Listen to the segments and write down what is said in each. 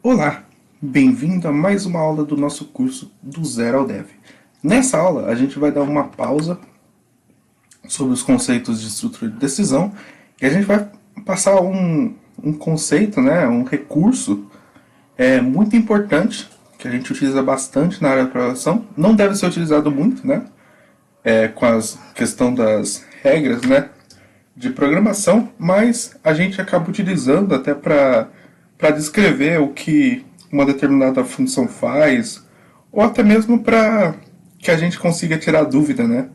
Olá, bem-vindo a mais uma aula do nosso curso do Zero ao Dev. Nessa aula, a gente vai dar uma pausa sobre os conceitos de estrutura de decisão e a gente vai passar um conceito, né, um recurso muito importante que a gente utiliza bastante na área de programação. Não deve ser utilizado muito, né, com a questão das regras, né, de programação, mas a gente acaba utilizando até para descrever o que uma determinada função faz, ou até mesmo para que a gente consiga tirar dúvida, né?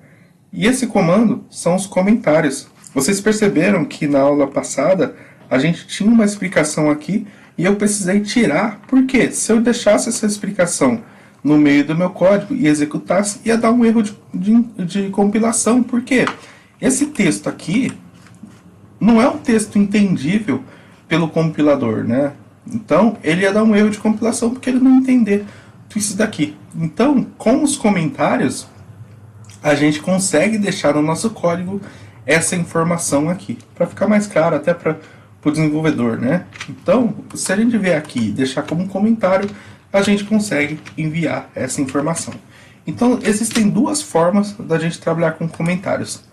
E esse comando são os comentários. Vocês perceberam que na aula passada a gente tinha uma explicação aqui e eu precisei tirar, porque se eu deixasse essa explicação no meio do meu código e executasse, ia dar um erro de compilação. Por quê? Esse texto aqui não é um texto entendível pelo compilador, né? Então, ele ia dar um erro de compilação porque ele não entender isso daqui. Então, com os comentários, a gente consegue deixar no nosso código essa informação aqui, para ficar mais claro até para o desenvolvedor, né? Então, se a gente vier aqui e deixar como um comentário, a gente consegue enviar essa informação. Então, existem duas formas da gente trabalhar com comentários.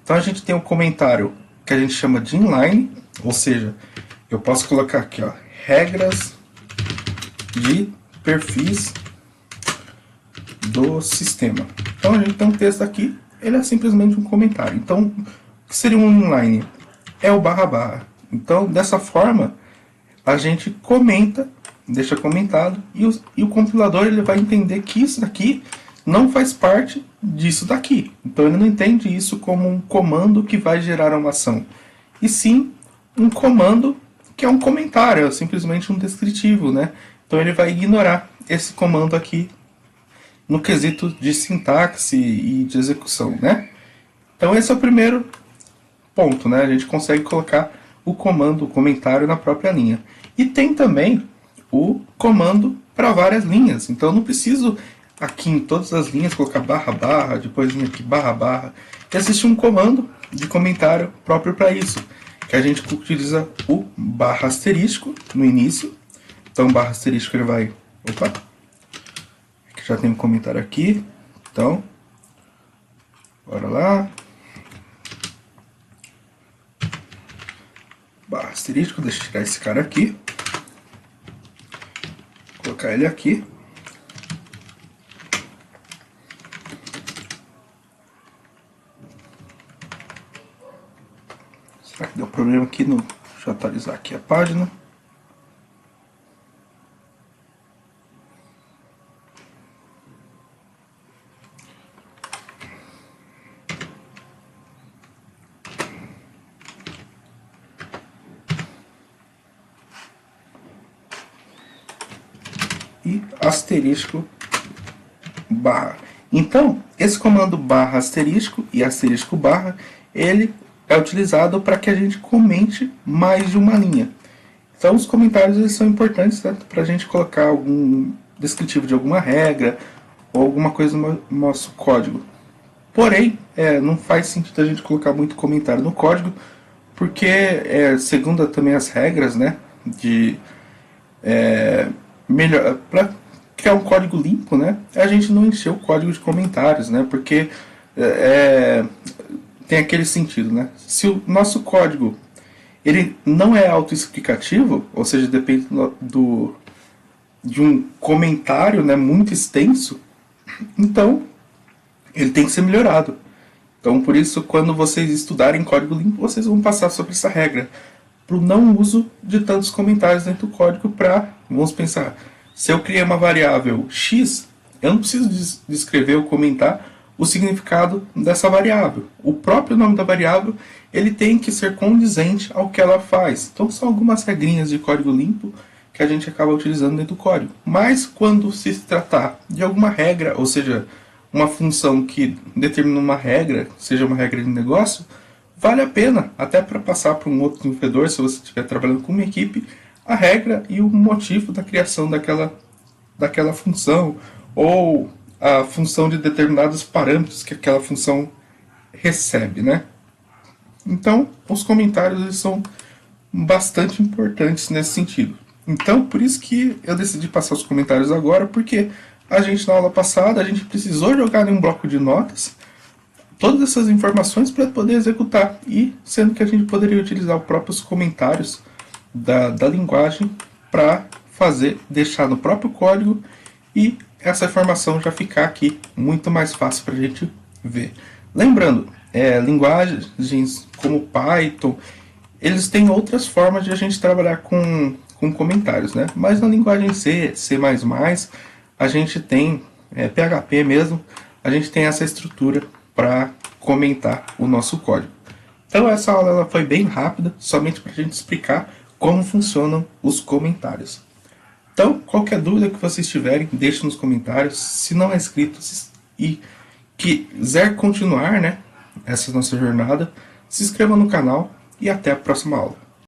Então, a gente tem o comentário que a gente chama de inline, ou seja, eu posso colocar aqui, ó, regras de perfis do sistema. Então a gente tem um texto aqui, ele é simplesmente um comentário. Então, o que seria um inline? É o barra barra. Então, dessa forma, a gente comenta, deixa comentado, e o compilador ele vai entender que isso daqui não faz parte disso daqui. Então ele não entende isso como um comando que vai gerar uma ação, e sim um comando que é um comentário, é simplesmente um descritivo, né? Então ele vai ignorar esse comando aqui no quesito de sintaxe e de execução, né? Então esse é o primeiro ponto, né? A gente consegue colocar o comando, o comentário na própria linha. E tem também o comando para várias linhas. Então eu não preciso aqui em todas as linhas colocar barra barra, depois vir aqui barra barra. E existe um comando de comentário próprio para isso, que a gente utiliza o barra asterisco no início. Então barra asterisco ele vai... Opa! Que já tem um comentário aqui. Então, bora lá. Barra asterisco, deixa eu tirar esse cara aqui. Colocar ele aqui. Será que deu problema aqui no... Deixa eu atualizar aqui a página. E asterisco barra. Então, esse comando barra asterisco e asterisco barra, ele é utilizado para que a gente comente mais de uma linha. Então, os comentários eles são importantes, né, para a gente colocar algum descritivo de alguma regra ou alguma coisa no nosso código. Porém, não faz sentido a gente colocar muito comentário no código, porque, segundo também as regras, né, de melhor para criar um código limpo, né, a gente não encher o código de comentários, né, porque tem aquele sentido, né? Se o nosso código ele não é autoexplicativo, ou seja, depende de um comentário, né, muito extenso, então ele tem que ser melhorado. Então, por isso, quando vocês estudarem código limpo, vocês vão passar sobre essa regra, para o não uso de tantos comentários dentro do código para, vamos pensar, se eu criei uma variável x, eu não preciso descrever ou comentar o significado dessa variável. O próprio nome da variável ele tem que ser condizente ao que ela faz. Então são algumas regrinhas de código limpo que a gente acaba utilizando dentro do código. Mas quando se tratar de alguma regra, ou seja, uma função que determina uma regra, seja uma regra de negócio, vale a pena, até para passar para um outro desenvolvedor, se você estiver trabalhando com uma equipe, a regra e o motivo da criação daquela função, ou a função de determinados parâmetros que aquela função recebe, né? Então, os comentários eles são bastante importantes nesse sentido. Então, por isso que eu decidi passar os comentários agora, porque a gente na aula passada, a gente precisou jogar em um bloco de notas todas essas informações para poder executar, e sendo que a gente poderia utilizar os próprios comentários da linguagem para fazer, deixar no próprio código, e essa informação já ficar aqui muito mais fácil para a gente ver. Lembrando, linguagens como Python, eles têm outras formas de a gente trabalhar com comentários, né? Mas na linguagem C, C++, a gente tem, PHP mesmo, a gente tem essa estrutura para comentar o nosso código. Então essa aula ela foi bem rápida, somente para a gente explicar como funcionam os comentários. Então, qualquer dúvida que vocês tiverem, deixe nos comentários. Se não é inscrito e quiser continuar, né, essa nossa jornada, se inscreva no canal e até a próxima aula.